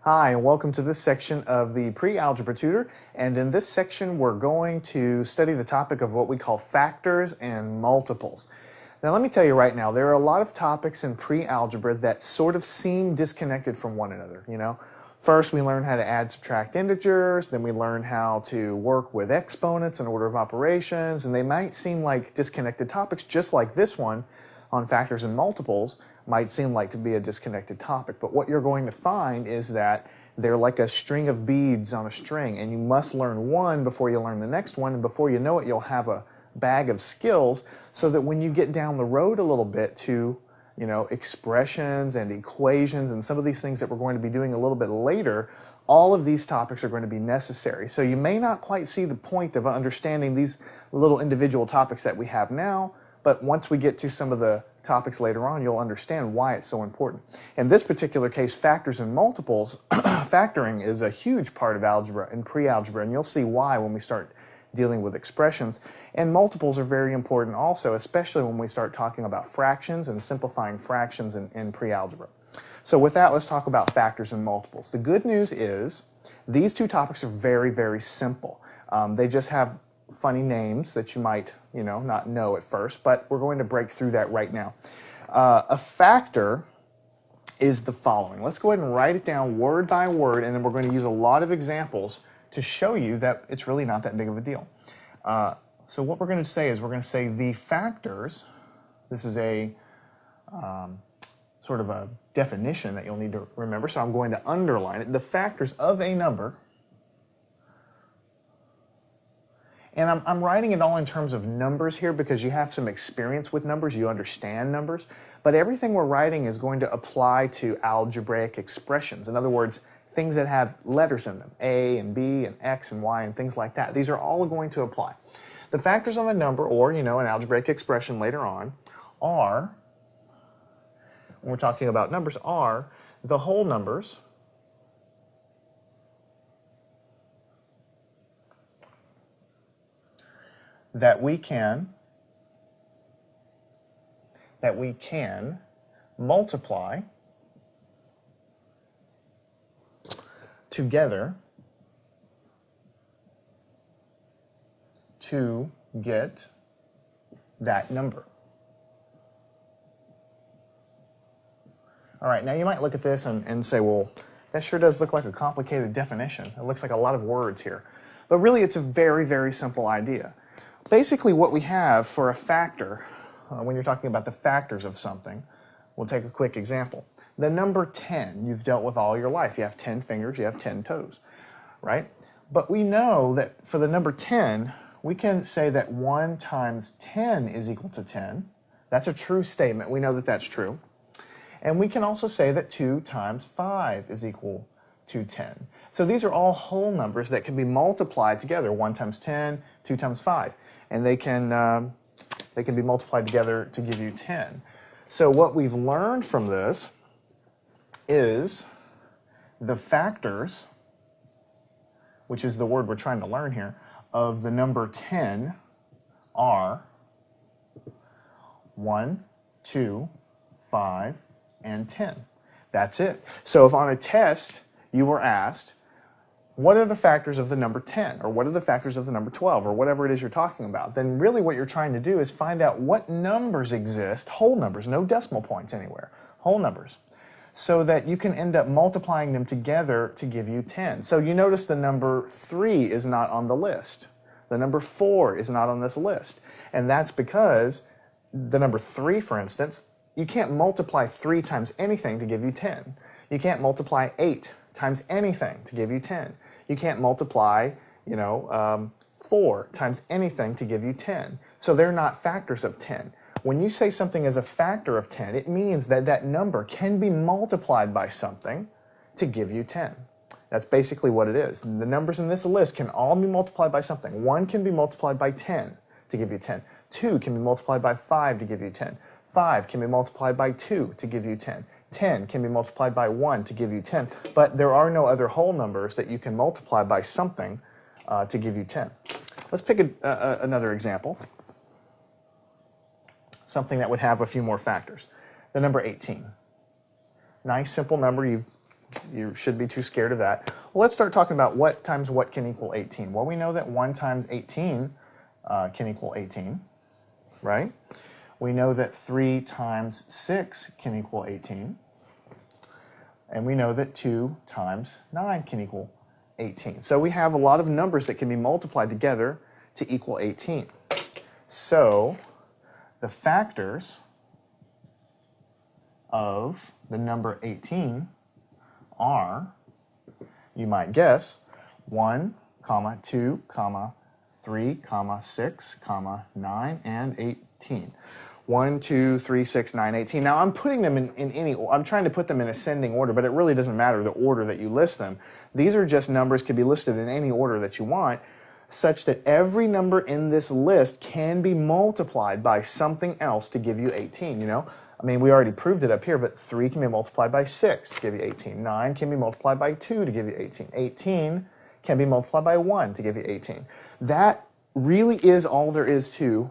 Hi, and welcome to this section of the Pre-Algebra Tutor. And in this section, we're going to study the topic of what we call factors and multiples. Now, let me tell you right now, there are a lot of topics in pre-algebra that sort of seem disconnected from one another, First, we learn how to add, subtract integers, then we learn how to work with exponents and order of operations, and they might seem like disconnected topics, just like this one on factors and multiples might seem like to be a disconnected topic. But what you're going to find is that they're like a string of beads on a string, and you must learn one before you learn the next one, and before you know it, you'll have a bag of skills so that when you get down the road a little bit to expressions and equations and some of these things that we're going to be doing a little bit later, all of these topics are going to be necessary. So you may not quite see the point of understanding these little individual topics that we have now, but once we get to some of the topics later on, you'll understand why it's so important. In this particular case, factors and multiples, factoring is a huge part of algebra and pre-algebra, and you'll see why when we start dealing with expressions. And multiples are very important also, especially when we start talking about fractions and simplifying fractions in pre-algebra. So with that, let's talk about factors and multiples. The good news is these two topics are very, very simple. They just have funny names that you might not know at first, but we're going to break through that right now. A factor is the following. Let's go ahead and write it down word by word, and then we're going to use a lot of examples to show you that it's really not that big of a deal. So what we're going to say is we're going to say the factors, this is a sort of a definition that you'll need to remember, so I'm going to underline it. The factors of a number, and I'm writing it all in terms of numbers here because you have some experience with numbers, you understand numbers, but everything we're writing is going to apply to algebraic expressions. In other words, things that have letters in them, A and B and X and Y and things like that. These are all going to apply. The factors of a number, or an algebraic expression later on, are, when we're talking about numbers, are the whole numbers that we can multiply together to get that number. All right, now you might look at this and say, well, that sure does look like a complicated definition. It looks like a lot of words here. But really, it's a very, very simple idea. Basically, what we have for a factor, when you're talking about the factors of something, we'll take a quick example. The number 10 you've dealt with all your life. You have 10 fingers, you have 10 toes, right? But we know that for the number 10, we can say that 1 times 10 is equal to 10. That's a true statement. We know that that's true. And we can also say that 2 times 5 is equal to 10. So these are all whole numbers that can be multiplied together. 1 times 10, 2 times 5. And they can be multiplied together to give you 10. So what we've learned from this is the factors, which is the word we're trying to learn here, of the number 10 are 1, 2, 5, and 10. That's it. So if on a test you were asked, what are the factors of the number 10, or what are the factors of the number 12, or whatever it is you're talking about, then really what you're trying to do is find out what numbers exist, whole numbers, no decimal points anywhere, whole numbers, so that you can end up multiplying them together to give you 10. So you notice the number 3 is not on the list. The number 4 is not on this list. And that's because the number 3, for instance, you can't multiply 3 times anything to give you 10. You can't multiply 8 times anything to give you 10. You can't multiply, 4 times anything to give you 10. So they're not factors of 10. When you say something is a factor of 10, it means that that number can be multiplied by something to give you 10. That's basically what it is. The numbers in this list can all be multiplied by something. 1 can be multiplied by 10 to give you 10. 2 can be multiplied by 5 to give you 10. 5 can be multiplied by 2 to give you 10. 10 can be multiplied by 1 to give you 10. But there are no other whole numbers that you can multiply by something to give you 10. Let's pick another example. Something that would have a few more factors. The number 18. Nice, simple number. You've you should be too scared of that. Well, let's start talking about what times what can equal 18. Well, we know that 1 times 18 can equal 18, right? We know that 3 times 6 can equal 18. And we know that 2 times 9 can equal 18. So we have a lot of numbers that can be multiplied together to equal 18. So the factors of the number 18 are, you might guess, 1, 2, 3, 6, 9, and 18. 1, 2, 3, 6, 9, 18. Now I'm putting them in any, I'm trying to put them in ascending order, but it really doesn't matter the order that you list them. These are just numbers, can be listed in any order that you want, such that every number in this list can be multiplied by something else to give you 18, you know? I mean, we already proved it up here, but 3 can be multiplied by 6 to give you 18. 9 can be multiplied by 2 to give you 18. 18 can be multiplied by 1 to give you 18. That really is all there is to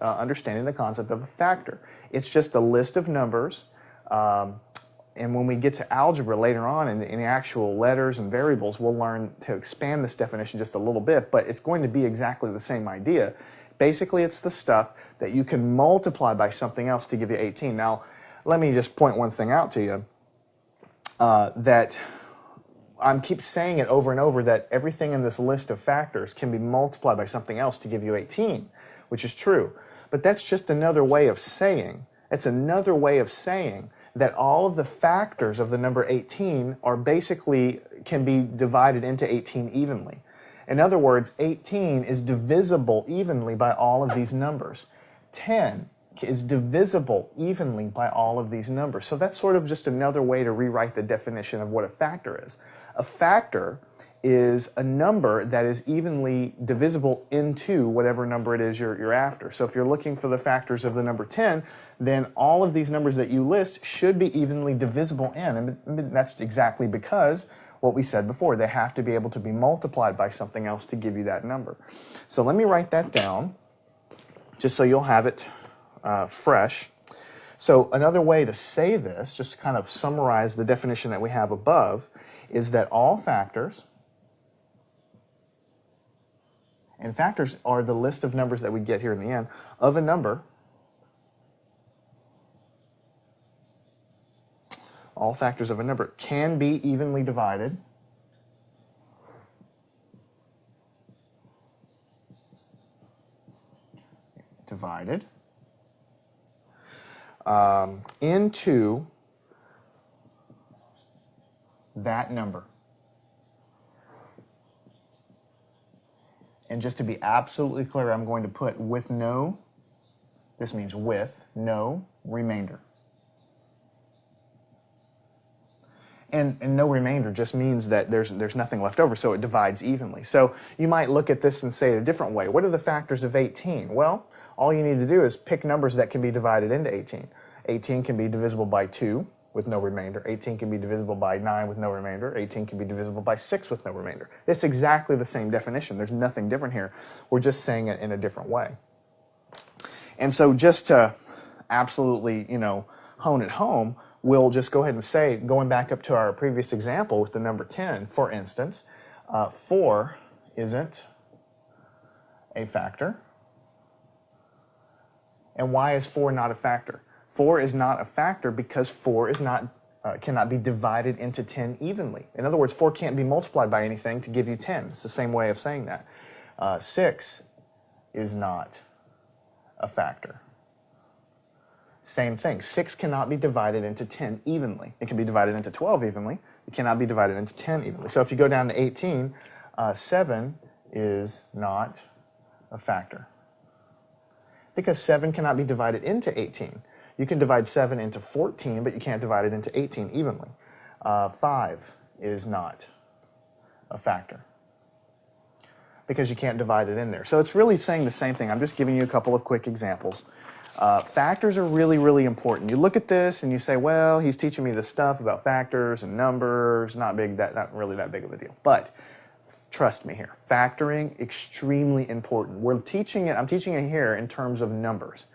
understanding the concept of a factor. It's just a list of numbers, and when we get to algebra later on in the actual letters and variables, we'll learn to expand this definition just a little bit, but it's going to be exactly the same idea. Basically, it's the stuff that you can multiply by something else to give you 18. Now, let me just point one thing out to you, that I keep saying it over and over, that everything in this list of factors can be multiplied by something else to give you 18, which is true. But that's just another way of saying, it's another way of saying that all of the factors of the number 18 are basically, can be divided into 18 evenly. In other words, 18 is divisible evenly by all of these numbers. 10 is divisible evenly by all of these numbers. So that's sort of just another way to rewrite the definition of what a factor is. A factor is a number that is evenly divisible into whatever number it is you're after. So if you're looking for the factors of the number 10, then all of these numbers that you list should be evenly divisible in. And that's exactly because what we said before, they have to be able to be multiplied by something else to give you that number. So let me write that down, just so you'll have it fresh. So another way to say this, just to kind of summarize the definition that we have above, is that all factors, and factors are the list of numbers that we get here in the end, of a number, all factors of a number can be evenly divided into that number. And just to be absolutely clear, I'm going to put with no, this means with no remainder. And no remainder just means that there's nothing left over, so it divides evenly. So you might look at this and say it a different way. What are the factors of 18? Well, all you need to do is pick numbers that can be divided into 18. 18 can be divisible by 2 with no remainder. 18 can be divisible by 9 with no remainder. 18 can be divisible by 6 with no remainder. It's exactly the same definition. There's nothing different here. We're just saying it in a different way. And so just to absolutely, hone it home, we'll just go ahead and say, going back up to our previous example with the number 10, for instance, 4 isn't a factor. And why is 4 not a factor? 4 is not a factor because 4 is not, cannot be divided into 10 evenly. In other words, 4 can't be multiplied by anything to give you 10. It's the same way of saying that. 6 is not a factor. Same thing. 6 cannot be divided into 10 evenly. It can be divided into 12 evenly. It cannot be divided into 10 evenly. So if you go down to 18, 7 is not a factor. Because 7 cannot be divided into 18. You can divide 7 into 14, but you can't divide it into 18 evenly. 5 is not a factor because you can't divide it in there. So it's really saying the same thing. I'm just giving you a couple of quick examples. Factors are really, really important. You look at this and you say, well, he's teaching me this stuff about factors and numbers, not really that big of a deal. But trust me here, factoring, extremely important. I'm teaching it here in terms of numbers.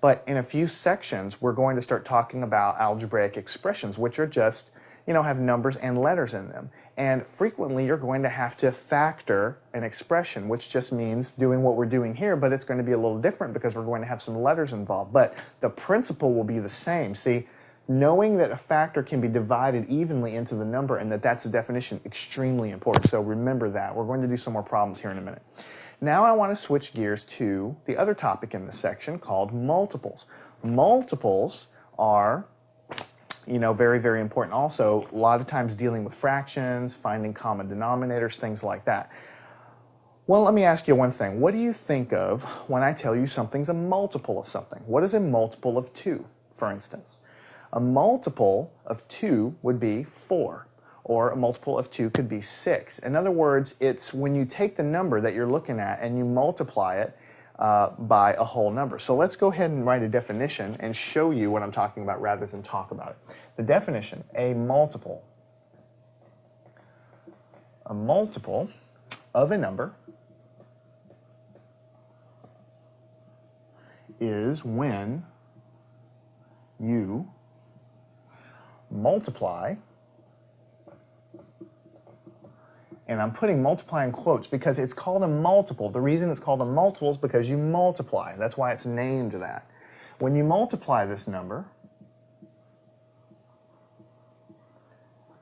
But in a few sections, we're going to start talking about algebraic expressions, which are just, have numbers and letters in them. And frequently you're going to have to factor an expression, which just means doing what we're doing here, but it's going to be a little different because we're going to have some letters involved. But the principle will be the same. See, knowing that a factor can be divided evenly into the number and that's a definition, extremely important. So remember that. We're going to do some more problems here in a minute. Now I want to switch gears to the other topic in this section called multiples. Multiples are, very, very important also. A lot of times dealing with fractions, finding common denominators, things like that. Well, let me ask you one thing. What do you think of when I tell you something's a multiple of something? What is a multiple of 2, for instance? A multiple of 2 would be 4, or a multiple of 2 could be 6. In other words, it's when you take the number that you're looking at and you multiply it by a whole number. So let's go ahead and write a definition and show you what I'm talking about rather than talk about it. The definition, a multiple of a number is when you multiply, and I'm putting multiply in quotes because it's called a multiple. The reason it's called a multiple is because you multiply. That's why it's named that. When you multiply this number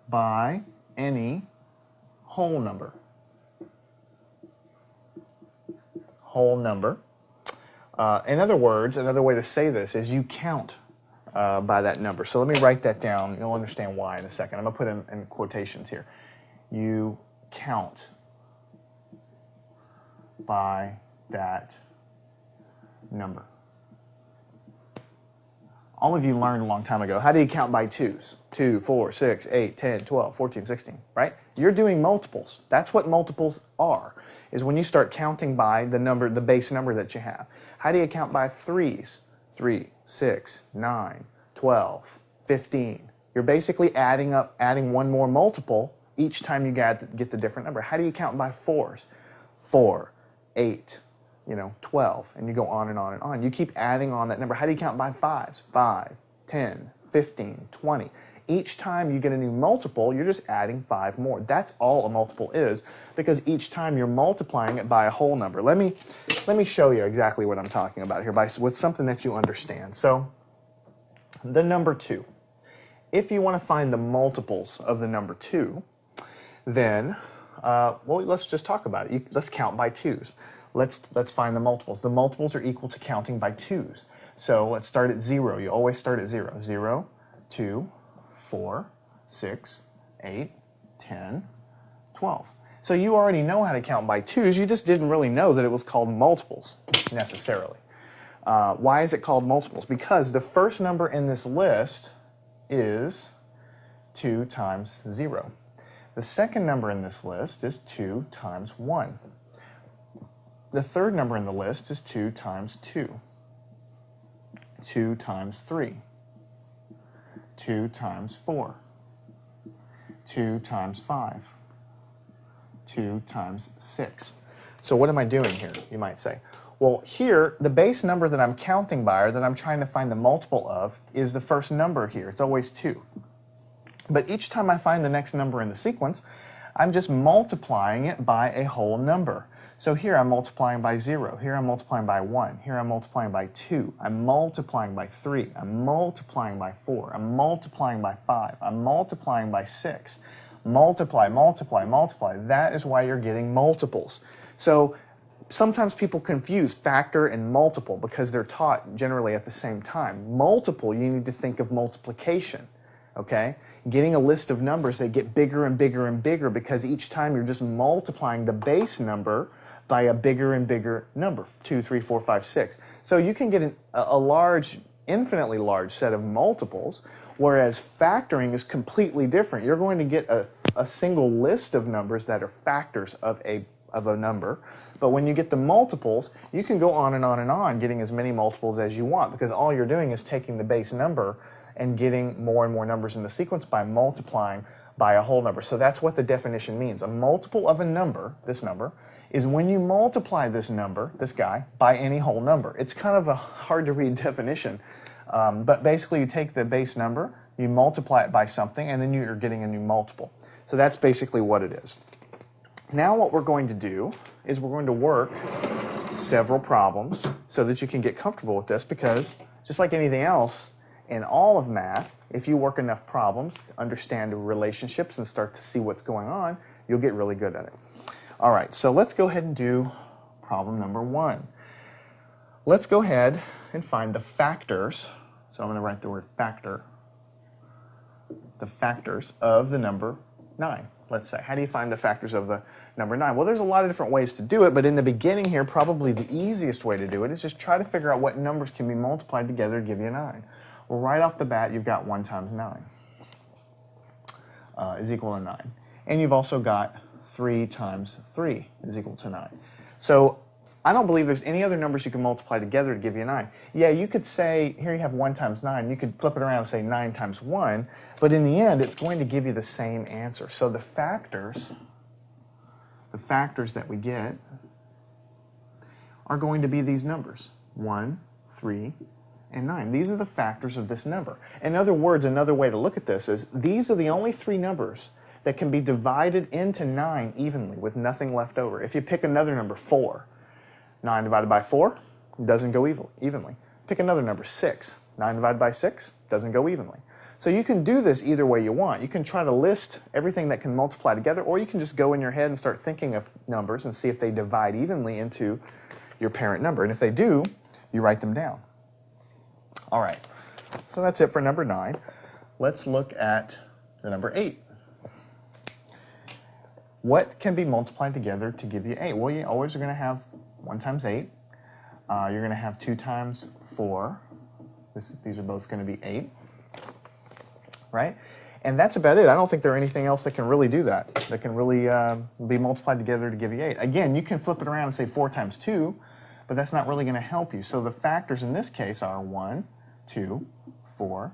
by any whole number. In other words, another way to say this is you count by that number. So let me write that down. You'll understand why in a second. I'm going to put in quotations here. You count by that number. All of you learned a long time ago, how do you count by 2s? 2, 4, 6, 8, 10, 12, 14, 16, right? You're doing multiples. That's what multiples are, is when you start counting by the number, the base number that you have. How do you count by 3s? 3, 6, 9, 12, 15. You're basically adding one more multiple each time you get the different number. How do you count by 4s? 4, 8, 12, and you go on and on and on. You keep adding on that number. How do you count by 5s? 5, 10, 15, 20. Each time you get a new multiple, you're just adding 5 more. That's all a multiple is, because each time you're multiplying it by a whole number. Let me show you exactly what I'm talking about here with something that you understand. So, the number 2. If you want to find the multiples of the number 2, then, let's just talk about it. Let's count by 2s. Let's find the multiples. The multiples are equal to counting by 2s. So let's start at 0. You always start at 0. 0, 2, 4, 6, 8, 10, 12. So you already know how to count by 2s. You just didn't really know that it was called multiples necessarily. Why is it called multiples? Because the first number in this list is 2 times 0. The second number in this list is 2 times 1. The third number in the list is 2 times 2. 2 times 3. 2 times 4. 2 times 5. 2 times 6. So what am I doing here, you might say? Well, here, the base number that I'm counting by, or that I'm trying to find the multiple of, is the first number here. It's always 2. But each time I find the next number in the sequence, I'm just multiplying it by a whole number. So here I'm multiplying by 0. Here I'm multiplying by 1. Here I'm multiplying by 2. I'm multiplying by 3. I'm multiplying by 4. I'm multiplying by 5. I'm multiplying by 6. Multiply, multiply, multiply. That is why you're getting multiples. So sometimes people confuse factor and multiple because they're taught generally at the same time. Multiple, you need to think of multiplication. Okay? Getting a list of numbers, they get bigger and bigger and bigger because each time you're just multiplying the base number by a bigger and bigger number, 2, 3, 4, 5, 6. So you can get a large, infinitely large set of multiples, whereas factoring is completely different. You're going to get a single list of numbers that are factors of a number, but when you get the multiples, you can go on and on and on, getting as many multiples as you want, because all you're doing is taking the base number and getting more and more numbers in the sequence by multiplying by a whole number. So that's what the definition means. A multiple of a number, this number, is when you multiply this number, this guy, by any whole number. It's kind of a hard to read definition, but basically you take the base number you multiply it by something, and then you're getting a new multiple. So that's basically what it is. Now what we're going to do is we're going to work several problems so that you can get comfortable with this, because just like anything else in all of math, if you work enough problems, understand the relationships, and start to see what's going on, you'll get really good at it. All right, so let's go ahead and do problem number 1. Let's go ahead and find the factors. So I'm going to write the word factor. The factors of the number 9. Let's say, how do you find the factors of the number 9? Well, there's a lot of different ways to do it, but in the beginning here, probably the easiest way to do it is just try to figure out what numbers can be multiplied together to give you a 9. Well, right off the bat, you've got 1 times 9 is equal to 9. And you've also got 3 times 3 is equal to 9. So I don't believe there's any other numbers you can multiply together to give you a 9. Yeah, you could say, here you have 1 times 9. You could flip it around and say 9 times 1. But in the end, it's going to give you the same answer. So the factors that we get are going to be these numbers, 1, 3, and 9. These are the factors of this number. In other words, another way to look at this is these are the only 3 numbers that can be divided into 9 evenly with nothing left over. If you pick another number, 4, 9 divided by 4 doesn't go evenly. Pick another number, 6. 9 divided by 6 doesn't go evenly. So you can do this either way you want. You can try to list everything that can multiply together, or you can just go in your head and start thinking of numbers and see if they divide evenly into your parent number. And if they do, you write them down. All right, so that's it for number 9. Let's look at the number 8. What can be multiplied together to give you 8? Well, you always are going to have 1 times 8. You're going to have 2 times 4. These are both going to be 8. Right? And that's about it. I don't think there's anything else that can really do that, that can really be multiplied together to give you 8. Again, you can flip it around and say 4 times 2, but that's not really going to help you. So the factors in this case are 1, 2, 4,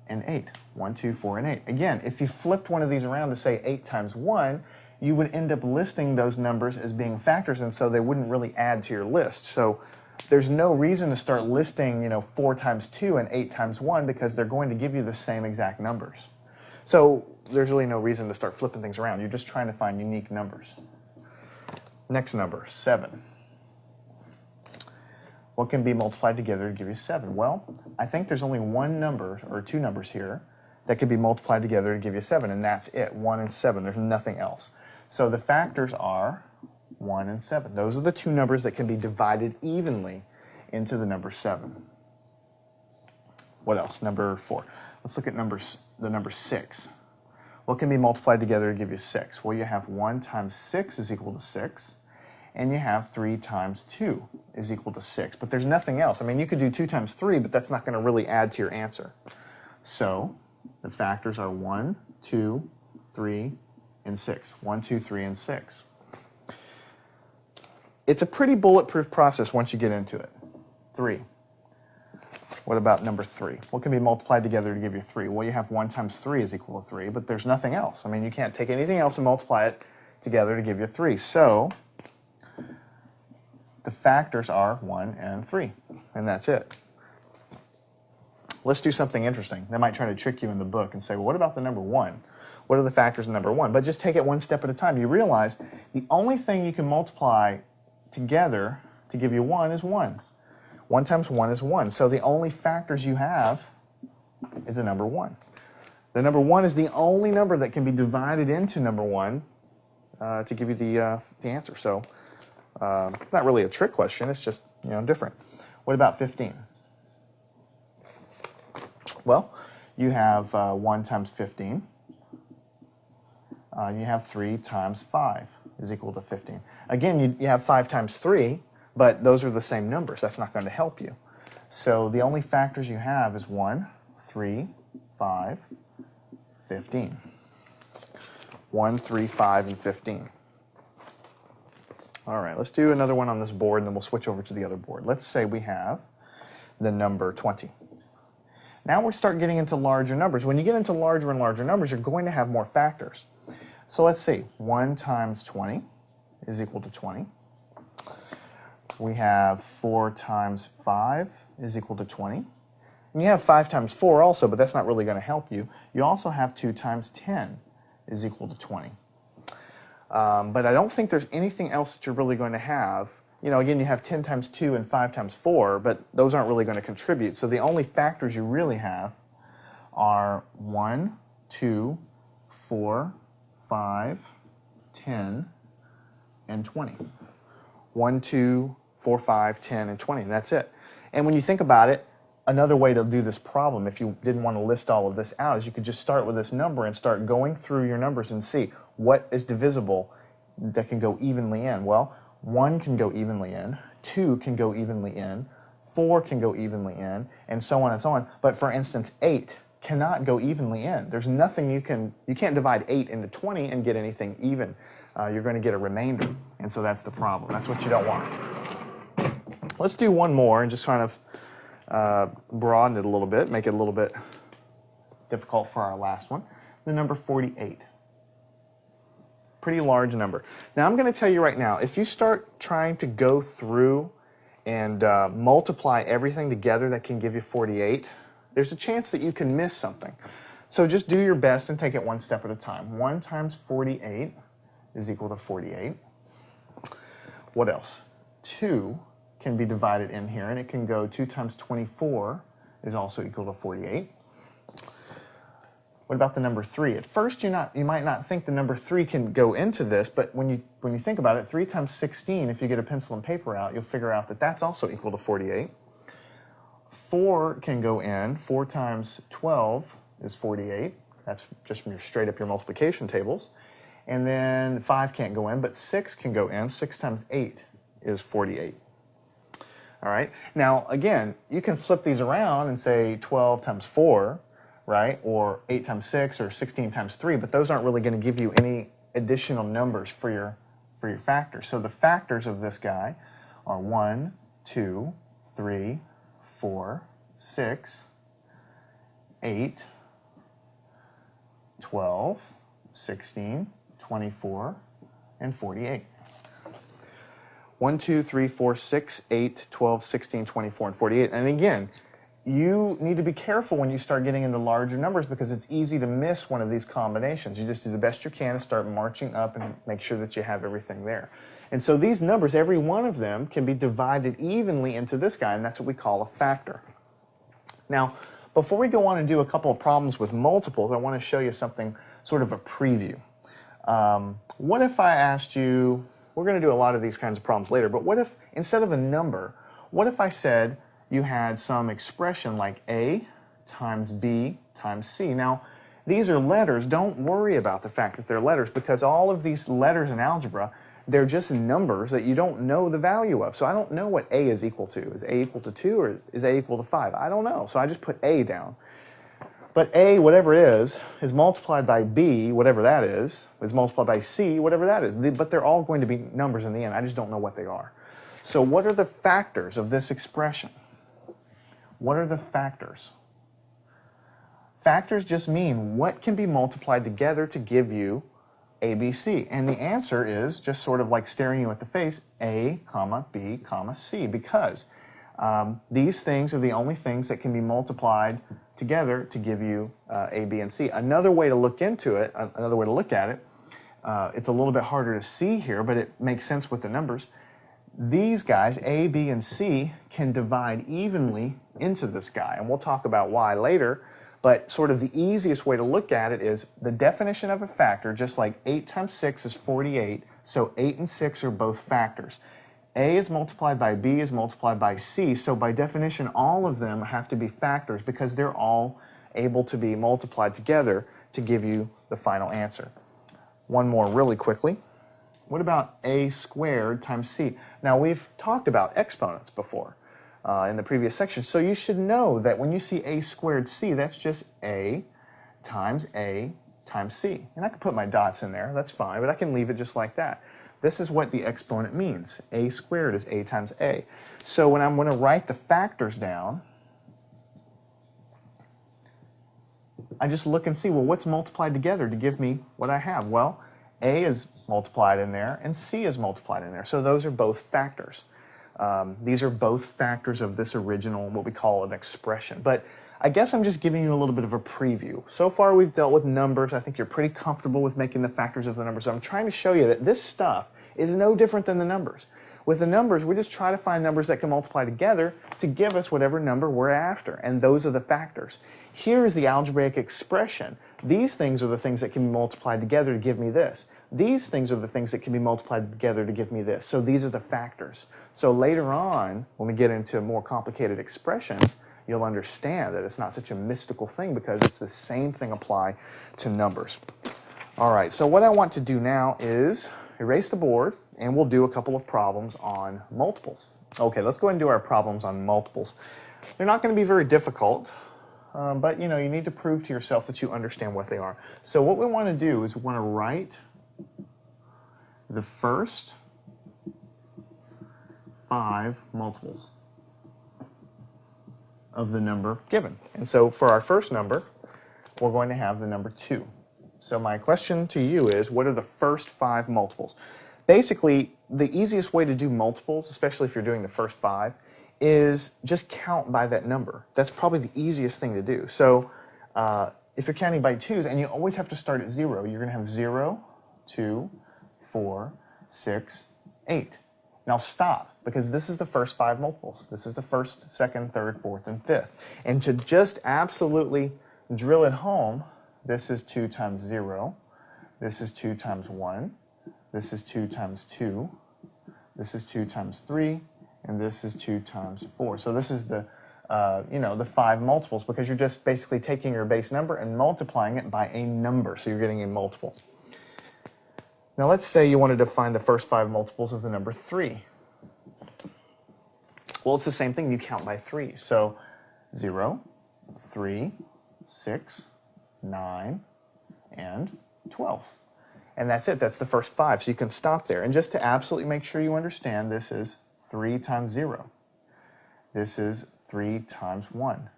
and 8. 1, 2, 4, and 8. Again, if you flipped one of these around to say 8 times 1, you would end up listing those numbers as being factors, and so they wouldn't really add to your list. So there's no reason to start listing, 4 times 2 and 8 times 1, because they're going to give you the same exact numbers. So there's really no reason to start flipping things around. You're just trying to find unique numbers. Next number, 7. What can be multiplied together to give you 7? Well, I think there's only one number, or 2 numbers here, that can be multiplied together to give you 7, and that's it, 1 and 7. There's nothing else. So the factors are 1 and 7. Those are the 2 numbers that can be divided evenly into the number 7. What else? Number 4. Let's look at the number 6. What can be multiplied together to give you 6? Well, you have 1 times 6 is equal to 6, and you have 3 times 2 is equal to 6. But there's nothing else. I mean, you could do 2 times 3, but that's not going to really add to your answer. So the factors are 1, 2, 3, and 6. 1, 2, 3, and 6. It's a pretty bulletproof process once you get into it. 3. What about number 3? What can be multiplied together to give you 3? Well, you have 1 times 3 is equal to 3, but there's nothing else. I mean, you can't take anything else and multiply it together to give you 3. So the factors are 1 and 3, and that's it. Let's do something interesting. They might try to trick you in the book and say, well, what about the number 1? What are the factors of number 1? But just take it one step at a time. You realize the only thing you can multiply together to give you 1 is 1. 1 times 1 is 1. So the only factors you have is the number 1. The number 1 is the only number that can be divided into number 1 to give you the answer. So not really a trick question. It's just different. What about 15? Well, you have 1 times 15. You have 3 times 5 is equal to 15. Again, you have 5 times 3, but those are the same numbers. That's not going to help you. So the only factors you have is 1, 3, 5, 15. 1, 3, 5, and 15. All right, let's do another one on this board, and then we'll switch over to the other board. Let's say we have the number 20. Now we start getting into larger numbers. When you get into larger and larger numbers, you're going to have more factors. So let's see, 1 times 20 is equal to 20. We have 4 times 5 is equal to 20. And you have 5 times 4 also, but that's not really going to help you. You also have 2 times 10 is equal to 20. But I don't think there's anything else that you're really going to have. You know, again, you have 10 times 2 and 5 times 4, but those aren't really going to contribute. So the only factors you really have are 1, 2, 4, 5, 10, and 20. 1, 2, 4, 5, 10, and 20, and that's it. And when you think about it, another way to do this problem, if you didn't want to list all of this out, is you could just start with this number and start going through your numbers and see what is divisible that can go evenly in. Well, 1 can go evenly in, 2 can go evenly in, 4 can go evenly in, and so on and so on. But for instance, 8 cannot go evenly in. There's nothing you can't divide 8 into 20 and get anything even. You're going to get a remainder, and so that's the problem. That's what you don't want. Let's do one more and just kind of broaden it a little bit, make it a little bit difficult for our last one. The number 48. Pretty large number. Now I'm going to tell you right now, if you start trying to go through and multiply everything together that can give you 48, there's a chance that you can miss something. So just do your best and take it one step at a time. 1 times 48 is equal to 48. What else? 2 can be divided in here, and it can go 2 times 24 is also equal to 48. What about the number 3? At first, you might not think the number 3 can go into this, but when you think about it, 3 times 16, if you get a pencil and paper out, you'll figure out that that's also equal to 48. 4 can go in. 4 times 12 is 48. That's just from straight up your multiplication tables. And then 5 can't go in, but 6 can go in. 6 times 8 is 48. All right. Now, again, you can flip these around and say 12 times 4, right? Or 8 times 6 or 16 times 3, but those aren't really going to give you any additional numbers for your factors. So the factors of this guy are 1, 2, 3, 4, 6, 8, 12, 16, 24, and 48. 1, 2, 3, 4, 6, 8, 12, 16, 24, and 48. And again, you need to be careful when you start getting into larger numbers because it's easy to miss one of these combinations. You just do the best you can and start marching up and make sure that you have everything there. And so these numbers, every one of them can be divided evenly into this guy, and that's what we call a factor. Now, before we go on and do a couple of problems with multiples, I want to show you something, sort of a preview. What if I asked you, we're going to do a lot of these kinds of problems later, but what if, instead of a number, what if I said you had some expression like A times B times C? Now, these are letters. Don't worry about the fact that they're letters because all of these letters in algebra, they're just numbers that you don't know the value of. So I don't know what A is equal to. Is A equal to 2 or is A equal to 5? I don't know. So I just put A down. But A, whatever it is multiplied by B, whatever that is multiplied by C, whatever that is. But they're all going to be numbers in the end. I just don't know what they are. So what are the factors of this expression? What are the factors? Factors just mean what can be multiplied together to give you A, B, C. And the answer is just sort of like staring you at the face, A, comma, B, comma, C, because these things are the only things that can be multiplied together to give you A, B, and C. Another way to look into it, another way to look at it, it's a little bit harder to see here, but it makes sense with the numbers. These guys, A, B, and C, can divide evenly into this guy, and we'll talk about why later, but sort of the easiest way to look at it is the definition of a factor, just like 8 times 6 is 48, so 8 and 6 are both factors. A is multiplied by B is multiplied by C, so by definition all of them have to be factors because they're all able to be multiplied together to give you the final answer. One more really quickly. What about A squared times C? Now we've talked about exponents before in the previous section, so you should know that when you see A squared C, that's just A times C. And I can put my dots in there, that's fine, but I can leave it just like that. This is what the exponent means. A squared is A times A. So when I'm going to write the factors down, I just look and see, well, what's multiplied together to give me what I have? Well, A is multiplied in there, and C is multiplied in there. So those are both factors. These are both factors of this original, what we call an expression. But I guess I'm just giving you a little bit of a preview. So far we've dealt with numbers. I think you're pretty comfortable with making the factors of the numbers. So I'm trying to show you that this stuff is no different than the numbers. With the numbers, we just try to find numbers that can multiply together to give us whatever number we're after, and those are the factors. Here is the algebraic expression. These things are the things that can be multiplied together to give me this. These things are the things that can be multiplied together to give me this. So these are the factors. So later on, when we get into more complicated expressions, you'll understand that it's not such a mystical thing because it's the same thing apply to numbers. All right, so what I want to do now is erase the board, and we'll do a couple of problems on multiples. Okay, let's go ahead and do our problems on multiples. They're not going to be very difficult, but you need to prove to yourself that you understand what they are. So what we want to do is we want to write the first 5 multiples of the number given. And so for our first number, we're going to have the number 2. So my question to you is, what are the first 5 multiples? Basically, the easiest way to do multiples, especially if you're doing the first 5, is just count by that number. That's probably the easiest thing to do. So if you're counting by 2s, and you always have to start at 0, you're going to have 0, 2, 4, 6, 8. Now stop, because this is the first 5 multiples. This is the first, second, third, fourth, and fifth. And to just absolutely drill it home, this is 2 times 0. This is 2 times 1. This is 2 times 2. This is 2 times 3. And this is 2 times 4. So this is the, the 5 multiples, because you're just basically taking your base number and multiplying it by a number. So you're getting a multiple. Now let's say you wanted to find the first 5 multiples of the number 3. Well, it's the same thing. You count by 3. So 0, 3, 6, 9, and 12. And that's it. That's the first 5. So you can stop there. And just to absolutely make sure you understand, this is 3 times 0. This is 3 times 1.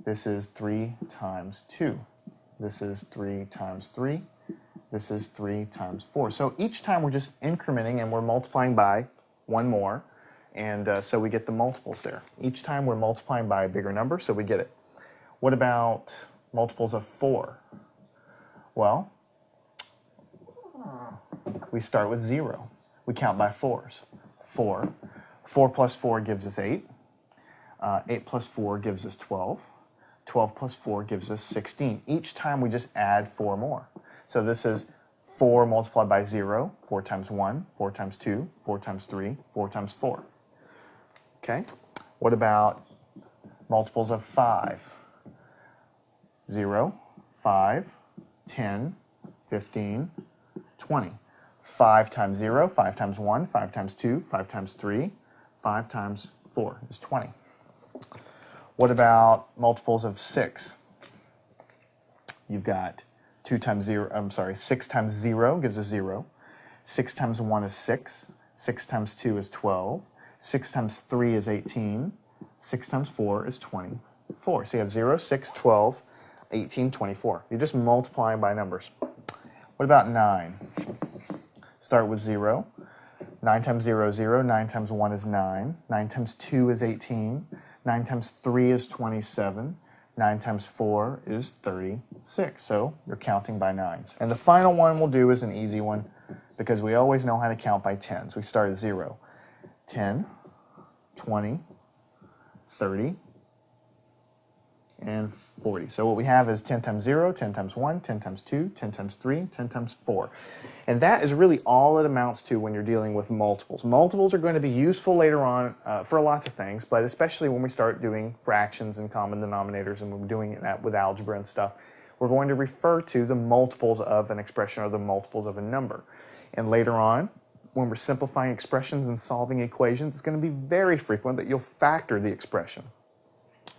This is 3 times 2. This is 3 times 3. This is 3 times 4. So each time we're just incrementing and we're multiplying by one more. And so we get the multiples there. Each time we're multiplying by a bigger number, so we get it. What about multiples of 4? Well, we start with 0. We count by 4s. 4. 4 plus 4 gives us 8. 8 plus 4 gives us 12. 12 plus 4 gives us 16. Each time we just add 4 more. So this is 4 multiplied by 0, 4 times 1, 4 times 2, 4 times 3, 4 times 4. Okay? What about multiples of 5? 0, 5, 10, 15, 20. 5 times 0, 5 times 1, 5 times 2, 5 times 3, 5 times 4 is 20. What about multiples of 6? You've got 6 times 0 gives us 0. 6 times 1 is 6. 6 times 2 is 12. 6 times 3 is 18. 6 times 4 is 24. So you have 0, 6, 12, 18, 24. You're just multiplying by numbers. What about 9? Start with 0. 9 times 0 is 0. 9 times 1 is 9. 9 times 2 is 18. 9 times 3 is 27. 9 times 4 is 36. So you're counting by 9s. And the final one we'll do is an easy one, because we always know how to count by 10s. We start at 0. 10, 20, 30, and 40. So what we have is 10 times 0, 10 times 1, 10 times 2, 10 times 3, 10 times 4. And that is really all it amounts to when you're dealing with multiples. Multiples are going to be useful later on for lots of things, but especially when we start doing fractions and common denominators, and we're doing that with algebra and stuff, we're going to refer to the multiples of an expression or the multiples of a number. And later on, when we're simplifying expressions and solving equations, it's going to be very frequent that you'll factor the expression,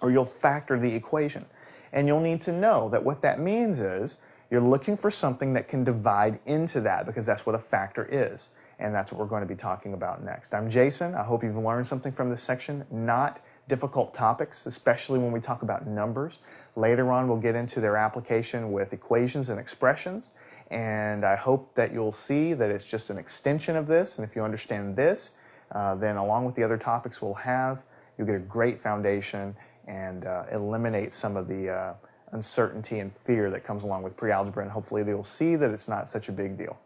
or you'll factor the equation. And you'll need to know that what that means is you're looking for something that can divide into that, because that's what a factor is. And that's what we're going to be talking about next. I'm Jason. I hope you've learned something from this section. Not difficult topics, especially when we talk about numbers. Later on, we'll get into their application with equations and expressions. And I hope that you'll see that it's just an extension of this. And if you understand this, then along with the other topics we'll have, you'll get a great foundation and eliminate some of the uncertainty and fear that comes along with pre-algebra, and hopefully you'll see that it's not such a big deal.